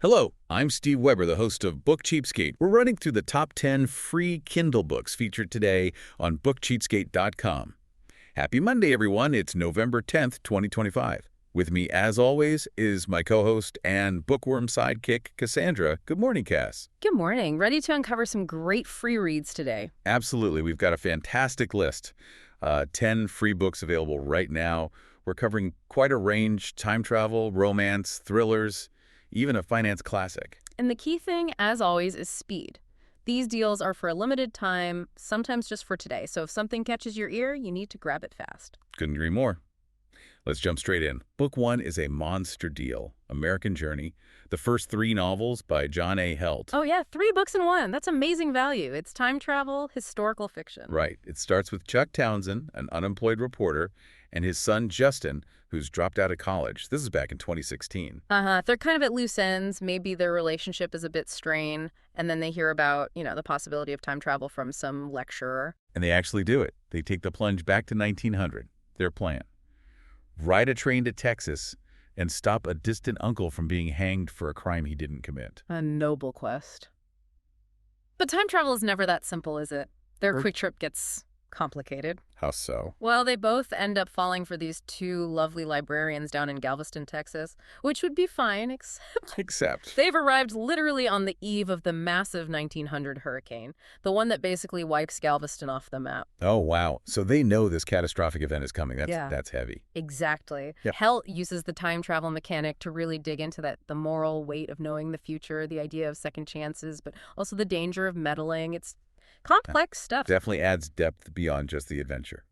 Hello, I'm Steve Weber, the host of Book Cheapskate. We're running through the top 10 free Kindle books featured today on bookcheapskate.com. Happy Monday, everyone. It's November 10th, 2025. With me, as always, is my co-host and bookworm sidekick, Cassandra. Good morning, Cass. Good morning. Ready to uncover some great free reads today. Absolutely. We've got a fantastic list. 10 free books available right now. We're covering quite a range: time travel, romance, thrillers, even a finance classic. And the key thing, as always, is speed. These deals are for a limited time, sometimes just for today. So if something catches your ear, you need to grab it fast. Couldn't agree more. Let's jump straight in. Book 1 is a monster deal, American Journey, the first 3 novels by John A. Heldt. Oh yeah, 3 books in one. That's amazing value. It's time travel, historical fiction. Right. It starts with Chuck Townsend, an unemployed reporter, and his son Justin, who's dropped out of college. This is back in 2016. They're kind of at loose ends. Maybe their relationship is a bit strained, and then they hear about, the possibility of time travel from some lecturer. And they actually do it. They take the plunge back to 1900, their plan. Ride a train to Texas and stop a distant uncle from being hanged for a crime he didn't commit. A noble quest. But time travel is never that simple, is it? Their quick trip gets complicated. How so? Well, they both end up falling for these 2 lovely librarians down in Galveston, Texas, which would be fine, except they've arrived literally on the eve of the massive 1900 hurricane, the one that basically wipes Galveston off the map. Oh, wow. So they know this catastrophic event is coming. That's heavy. Exactly. Yep. Heldt uses the time travel mechanic to really dig into the moral weight of knowing the future, the idea of second chances, but also the danger of meddling. It's complex stuff. Definitely adds depth beyond just the adventure.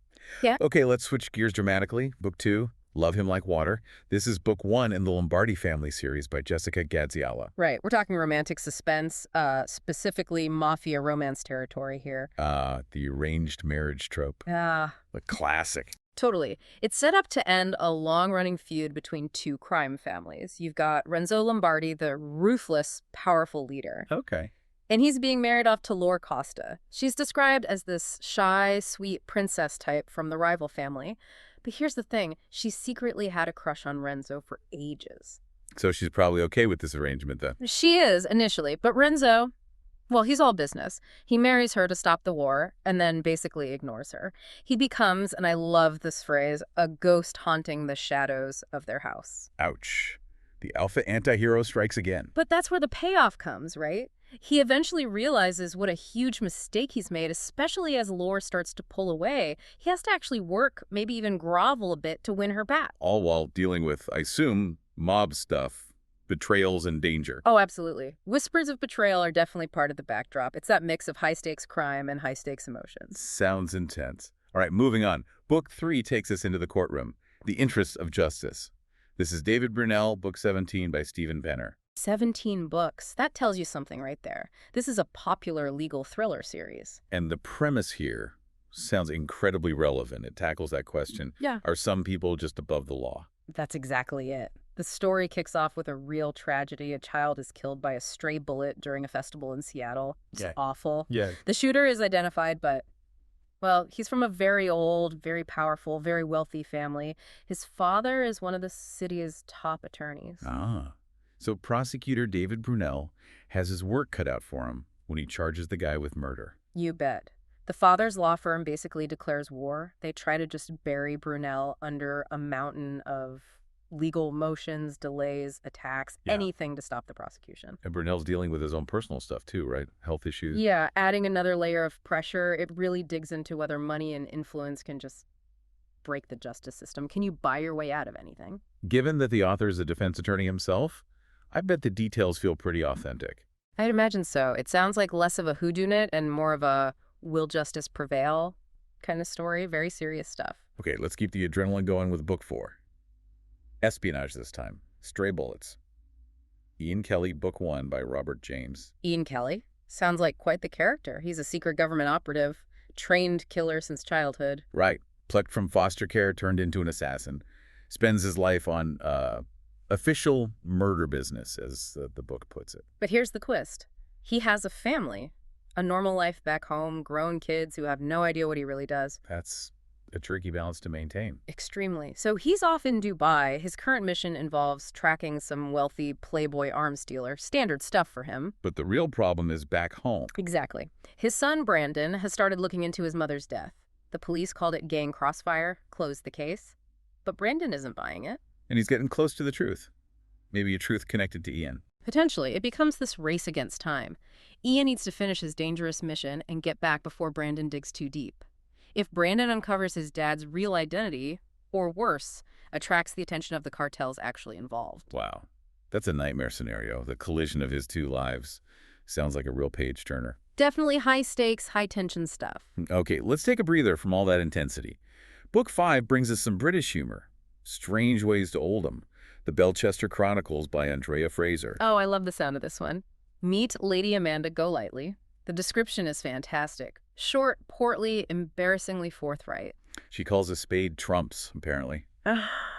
Yeah. Okay, let's switch gears dramatically. Book 2, Love Him Like Water. This is book 1 in the Lombardi family series by Jessica Gadziala. Right. We're talking romantic suspense, specifically mafia romance territory here. The arranged marriage trope. The classic. Totally. It's set up to end a long-running feud between 2 crime families. You've got Renzo Lombardi, the ruthless, powerful leader. Okay. And he's being married off to Laura Costa. She's described as this shy, sweet princess type from the rival family. But here's the thing. She secretly had a crush on Renzo for ages. So she's probably okay with this arrangement then. She is, initially. But Renzo, well, he's all business. He marries her to stop the war and then basically ignores her. He becomes, and I love this phrase, a ghost haunting the shadows of their house. Ouch. The alpha anti-hero strikes again. But that's where the payoff comes, right? He eventually realizes what a huge mistake he's made, especially as Laura starts to pull away. He has to actually work, maybe even grovel a bit to win her back. All while dealing with, I assume, mob stuff, betrayals, and danger. Oh, absolutely. Whispers of betrayal are definitely part of the backdrop. It's that mix of high-stakes crime and high-stakes emotions. Sounds intense. All right, moving on. Book 3 takes us into the courtroom. The Interests of Justice. This is David Brunel, book 17 by Stephen Venner. 17 books. That tells you something right there. This is a popular legal thriller series. And the premise here sounds incredibly relevant. It tackles that question. Yeah. Are some people just above the law? That's exactly it. The story kicks off with a real tragedy. A child is killed by a stray bullet during a festival in Seattle. It's awful. Yeah. The shooter is identified, but, well, he's from a very old, very powerful, very wealthy family. His father is one of the city's top attorneys. So prosecutor David Brunel has his work cut out for him when he charges the guy with murder. You bet. The father's law firm basically declares war. They try to just bury Brunel under a mountain of legal motions, delays, attacks, anything to stop the prosecution. And Brunel's dealing with his own personal stuff too, right? Health issues. Yeah, adding another layer of pressure. It really digs into whether money and influence can just break the justice system. Can you buy your way out of anything? Given that the author is a defense attorney himself, I bet the details feel pretty authentic. I'd imagine so. It sounds like less of a whodunit and more of a will justice prevail kind of story. Very serious stuff. Okay, let's keep the adrenaline going with book 4. Espionage this time. Stray Bullets. Ian Kelly, book 1 by Robert James. Ian Kelly? Sounds like quite the character. He's a secret government operative, trained killer since childhood. Right. Plucked from foster care, turned into an assassin. Spends his life on official murder business, as the book puts it. But here's the twist. He has a family, a normal life back home, grown kids who have no idea what he really does. That's a tricky balance to maintain. Extremely. So he's off in Dubai. His current mission involves tracking some wealthy playboy arms dealer. Standard stuff for him. But the real problem is back home. Exactly. His son, Brandon, has started looking into his mother's death. The police called it gang crossfire, closed the case. But Brandon isn't buying it. And he's getting close to the truth. Maybe a truth connected to Ian. Potentially, it becomes this race against time. Ian needs to finish his dangerous mission and get back before Brandon digs too deep. If Brandon uncovers his dad's real identity, or worse, attracts the attention of the cartels actually involved. Wow. That's a nightmare scenario. The collision of his two lives sounds like a real page-turner. Definitely high-stakes, high-tension stuff. Okay, let's take a breather from all that intensity. Book 5 brings us some British humor. Strange Ways to Oldham. The Belchester Chronicles by Andrea Fraser. Oh, I love the sound of this one. Meet Lady Amanda Golightly. The description is fantastic. Short, portly, embarrassingly forthright. She calls a spade trumps, apparently.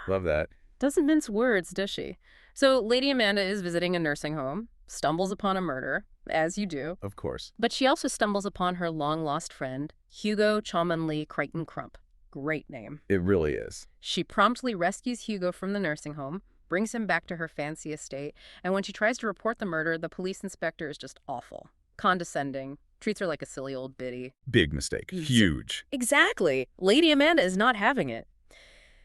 Love that. Doesn't mince words, does she? So Lady Amanda is visiting a nursing home, stumbles upon a murder, as you do. Of course. But she also stumbles upon her long-lost friend, Hugo Cholmondeley Crichton Crump. Great name. It really is. She promptly rescues Hugo from the nursing home, brings him back to her fancy estate, and when she tries to report the murder, the police inspector is just awful. Condescending, treats her like a silly old biddy. Big mistake. Huge. Exactly. Lady Amanda is not having it.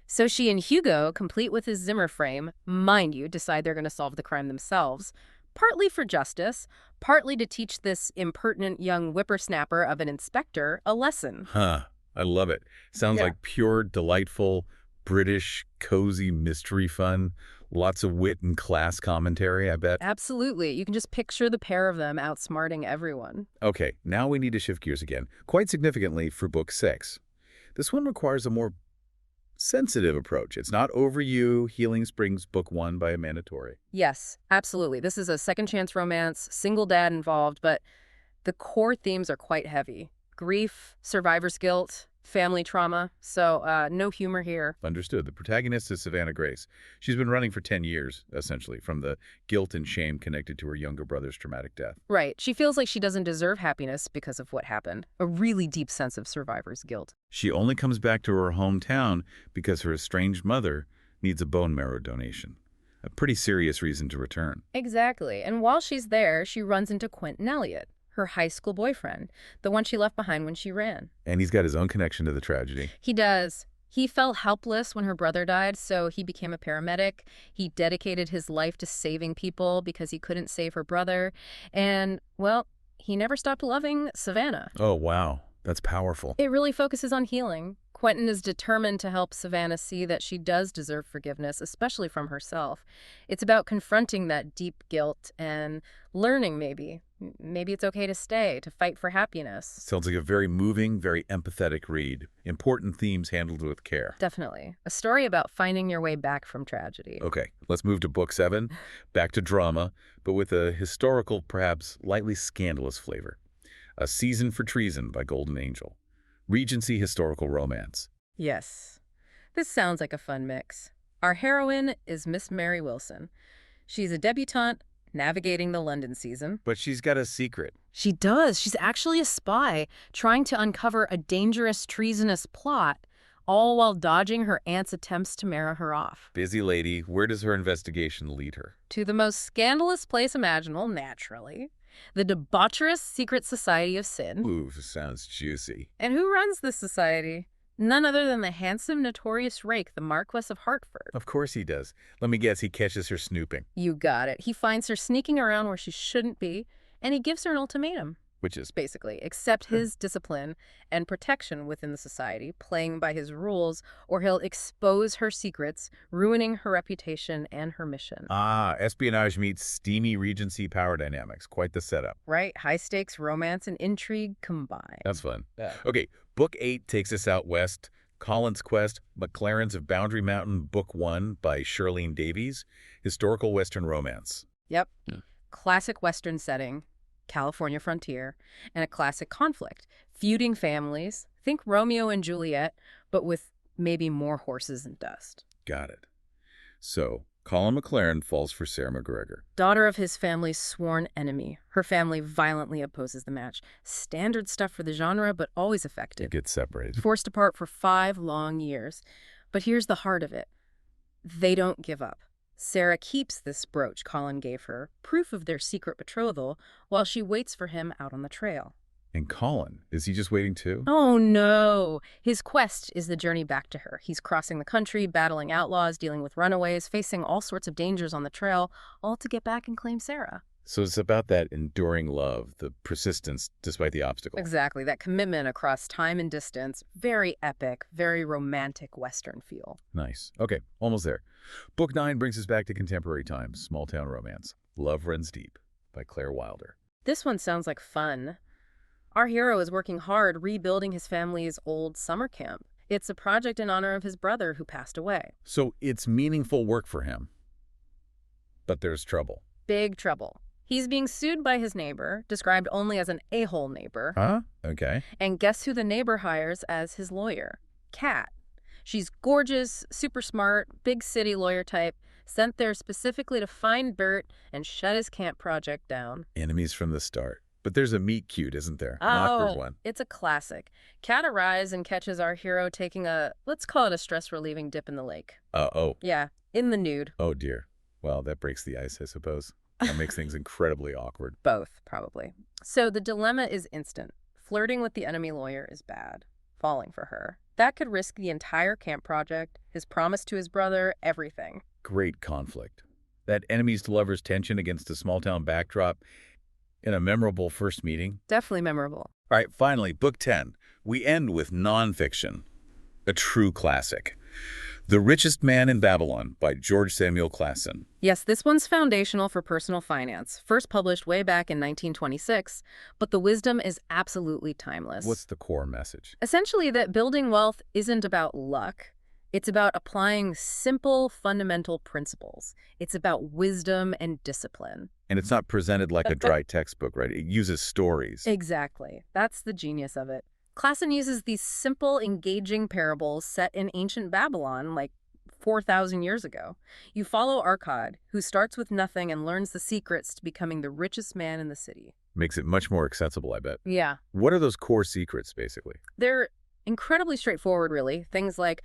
So she and Hugo, complete with his Zimmer frame, mind you, decide they're going to solve the crime themselves, partly for justice, partly to teach this impertinent young whippersnapper of an inspector a lesson. Huh. I love it. Sounds like pure, delightful, British, cozy mystery fun. Lots of wit and class commentary, I bet. Absolutely. You can just picture the pair of them outsmarting everyone. Okay, now we need to shift gears again, quite significantly for Book 6. This one requires a more sensitive approach. It's not Over You, Healing Springs, Book 1 by Amanda Torrey. Yes, absolutely. This is a second-chance romance, single dad involved, but the core themes are quite heavy. Grief, survivor's guilt, family trauma, so no humor here. Understood. The protagonist is Savannah Grace. She's been running for 10 years, essentially, from the guilt and shame connected to her younger brother's traumatic death. Right. She feels like she doesn't deserve happiness because of what happened. A really deep sense of survivor's guilt. She only comes back to her hometown because her estranged mother needs a bone marrow donation. A pretty serious reason to return. Exactly. And while she's there, she runs into Quentin Elliott, her high school boyfriend, the one she left behind when she ran. And he's got his own connection to the tragedy. He does. He felt helpless when her brother died, so he became a paramedic. He dedicated his life to saving people because he couldn't save her brother. And, well, he never stopped loving Savannah. Oh, wow. That's powerful. It really focuses on healing. Quentin is determined to help Savannah see that she does deserve forgiveness, especially from herself. It's about confronting that deep guilt and learning, maybe it's okay to stay, to fight for happiness. Sounds like a very moving, very empathetic read. Important themes handled with care. Definitely. A story about finding your way back from tragedy. Okay, let's move to Book 7, back to drama, but with a historical, perhaps lightly scandalous flavor. A Season for Treason by Golden Angel. Regency historical romance. Yes. This sounds like a fun mix. Our heroine is Miss Mary Wilson. She's a debutante navigating the London season. But she's got a secret. She does. She's actually a spy trying to uncover a dangerous, treasonous plot, all while dodging her aunt's attempts to marry her off. Busy lady. Where does her investigation lead her? To the most scandalous place imaginable, naturally. The debaucherous secret society of sin. Ooh, sounds juicy. And who runs this society? None other than the handsome, notorious rake, the Marquess of Hertford. Of course he does. Let me guess, he catches her snooping. You got it. He finds her sneaking around where she shouldn't be, and he gives her an ultimatum. Which is? Basically, accept his discipline and protection within the society, playing by his rules, or he'll expose her secrets, ruining her reputation and her mission. Ah, espionage meets steamy Regency power dynamics. Quite the setup. Right? High-stakes romance and intrigue combined. That's fun. Yeah. Okay, Book 8 takes us out west. Colin's Quest, McLaren's of Boundary Mountain, Book 1 by Shirlene Davies. Historical Western romance. Yep. Yeah. Classic Western setting. California frontier, and a classic conflict. Feuding families, think Romeo and Juliet, but with maybe more horses and dust. Got it. So, Colin McLaren falls for Sarah McGregor. Daughter of his family's sworn enemy. Her family violently opposes the match. Standard stuff for the genre, but always effective. It gets separated. Forced apart for 5 long years. But here's the heart of it. They don't give up. Sarah keeps this brooch Colin gave her, proof of their secret betrothal, while she waits for him out on the trail. And Colin, is he just waiting too? Oh, no. His quest is the journey back to her. He's crossing the country, battling outlaws, dealing with runaways, facing all sorts of dangers on the trail, all to get back and claim Sarah. So it's about that enduring love, the persistence despite the obstacles. Exactly. That commitment across time and distance. Very epic, very romantic Western feel. Nice. Okay, almost there. Book 9 brings us back to contemporary times, small-town romance. Love Runs Deep by Claire Wilder. This one sounds like fun. Our hero is working hard rebuilding his family's old summer camp. It's a project in honor of his brother who passed away. So it's meaningful work for him. But there's trouble. Big trouble. He's being sued by his neighbor, described only as an a-hole neighbor. Huh? Okay. And guess who the neighbor hires as his lawyer? Kat. She's gorgeous, super smart, big city lawyer type, sent there specifically to find Bert and shut his camp project down. Enemies from the start. But there's a meet cute, isn't there? An Oh, awkward one. it's a classic. Kat arrives and catches our hero taking a, let's call it a stress-relieving dip in the lake. Oh. Yeah, in the nude. Oh, dear. Well, that breaks the ice, I suppose. That makes things incredibly awkward. Both, probably. So the dilemma is instant. Flirting with the enemy lawyer is bad. Falling for her. That could risk the entire camp project, his promise to his brother, everything. Great conflict. That enemies to lovers tension against a small-town backdrop in a memorable first meeting. Definitely memorable. All right, finally, Book 10. We end with nonfiction. A true classic. The Richest Man in Babylon by George Samuel Clason. Yes, this one's foundational for personal finance. First published way back in 1926, but the wisdom is absolutely timeless. What's the core message? Essentially that building wealth isn't about luck. It's about applying simple, fundamental principles. It's about wisdom and discipline. And it's not presented like a dry textbook, right? It uses stories. Exactly. That's the genius of it. Clason uses these simple, engaging parables set in ancient Babylon, like 4,000 years ago. You follow Arkad, who starts with nothing and learns the secrets to becoming the richest man in the city. Makes it much more accessible, I bet. Yeah. What are those core secrets, basically? They're incredibly straightforward, really. Things like,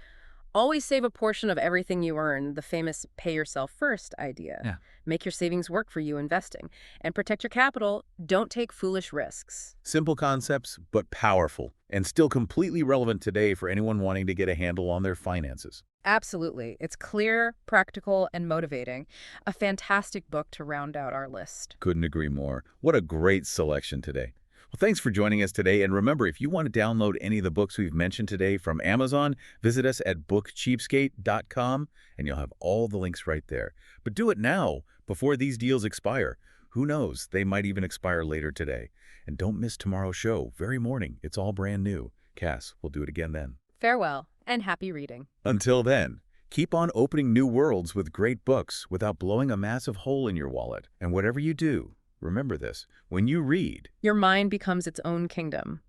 always save a portion of everything you earn, the famous pay yourself first idea. Yeah. Make your savings work for you investing. And protect your capital. Don't take foolish risks. Simple concepts, but powerful, and still completely relevant today for anyone wanting to get a handle on their finances. Absolutely. It's clear, practical, and motivating. A fantastic book to round out our list. Couldn't agree more. What a great selection today. Well, thanks for joining us today. And remember, if you want to download any of the books we've mentioned today from Amazon, visit us at bookcheapskate.com, and you'll have all the links right there. But do it now, before these deals expire. Who knows? They might even expire later today. And don't miss tomorrow's show. Very morning. It's all brand new. Cass, we'll do it again then. Farewell, and happy reading. Until then, keep on opening new worlds with great books without blowing a massive hole in your wallet. And whatever you do, remember this, when you read, Your mind becomes its own kingdom.